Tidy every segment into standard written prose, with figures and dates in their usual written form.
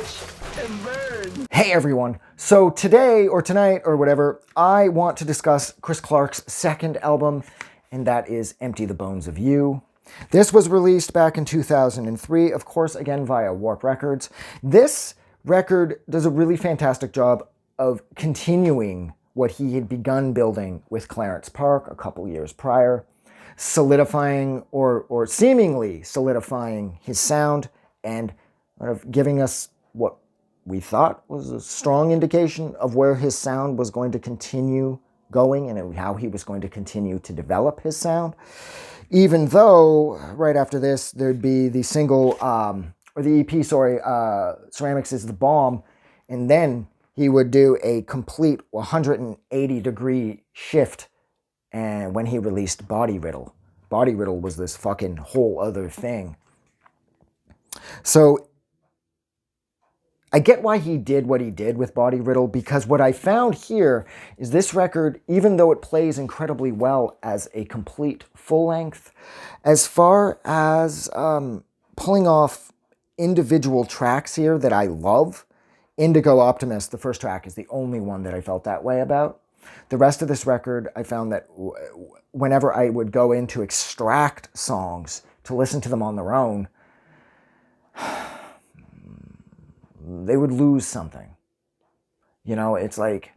Watch and burn. Hey everyone, so today or tonight or whatever, I want to discuss Chris Clark's second album, and that is Empty the Bones of You. This was released back in 2003, of course, again via Warp Records. This record does a really fantastic job of continuing what he had begun building with Clarence Park a couple years prior, solidifying or seemingly solidifying his sound and sort of giving us what we thought was a strong indication of where his sound was going to continue going and how he was going to continue to develop his sound. Even though right after this there'd be the single, or the EP, sorry, Ceramics is the Bomb, and then he would do a complete 180-degree shift and when he released Body Riddle. Body Riddle was this fucking whole other thing. So I get why he did what he did with Body Riddle, because what I found here is this record, even though it plays incredibly well as a complete full length, as far as pulling off individual tracks here that I love, Indigo Optimist, the first track, is the only one that I felt that way about. The rest of this record, I found that whenever I would go in to extract songs to listen to them on their own, they would lose something. You know, it's like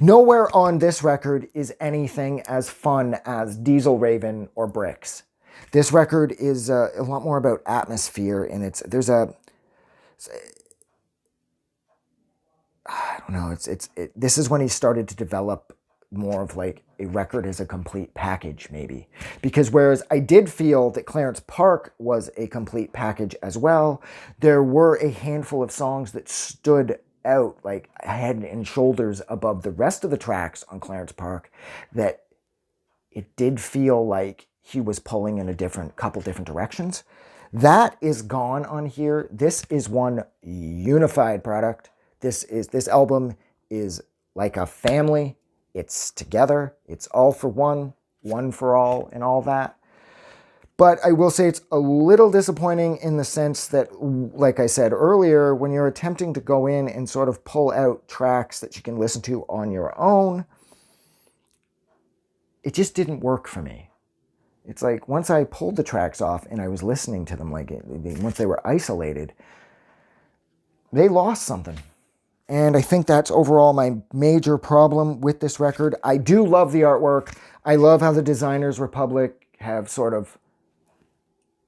nowhere on this record is anything as fun as Diesel Raven or Bricks. This record is a lot more about atmosphere, and I don't know, this is when he started to develop more of like a record as a complete package, maybe. Because whereas I did feel that Clarence Park was a complete package as well, there were a handful of songs that stood out like head and shoulders above the rest of the tracks on Clarence Park, that it did feel like he was pulling in a couple different directions. That is gone on here. This is one unified product. This album is like a family. It's together. It's all for one for all, and all that. But I will say it's a little disappointing in the sense that, like I said earlier, when you're attempting to go in and sort of pull out tracks that you can listen to on your own, it just didn't work for me. It's like once I pulled the tracks off and I was listening to them, like once they were isolated, they lost something. And I think that's overall my major problem with this record. I do love the artwork. I love how the Designers Republic have sort of...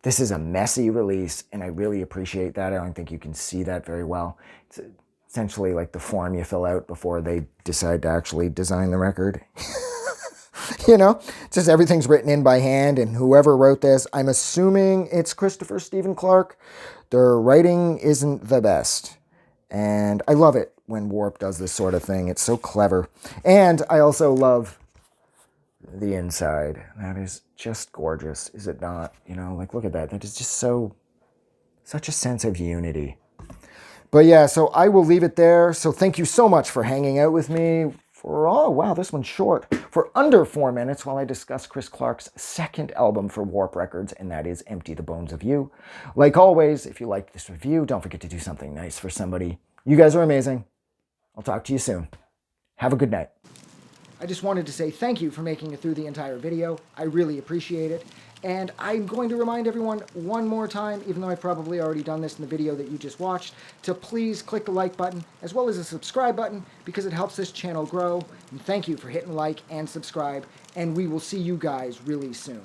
This is a messy release, and I really appreciate that. I don't think you can see that very well. It's essentially like the form you fill out before they decide to actually design the record. You know, it's just everything's written in by hand, and whoever wrote this, I'm assuming it's Christopher Stephen Clark. Their writing isn't the best. And I love it when Warp does this sort of thing. It's so clever. And I also love the inside. That is just gorgeous, is it not? You know, like, look at that. That is just such a sense of unity. But yeah, so I will leave it there. So thank you so much for hanging out with me for, oh wow, this one's short, for under 4 minutes while I discuss Chris Clark's second album for Warp Records, and that is Empty the Bones of You. Like always, if you liked this review, don't forget to do something nice for somebody. You guys are amazing. I'll talk to you soon. Have a good night. I just wanted to say thank you for making it through the entire video. I really appreciate it. And I'm going to remind everyone one more time, even though I've probably already done this in the video that you just watched, to please click the like button as well as the subscribe button, because it helps this channel grow. And thank you for hitting like and subscribe, and we will see you guys really soon.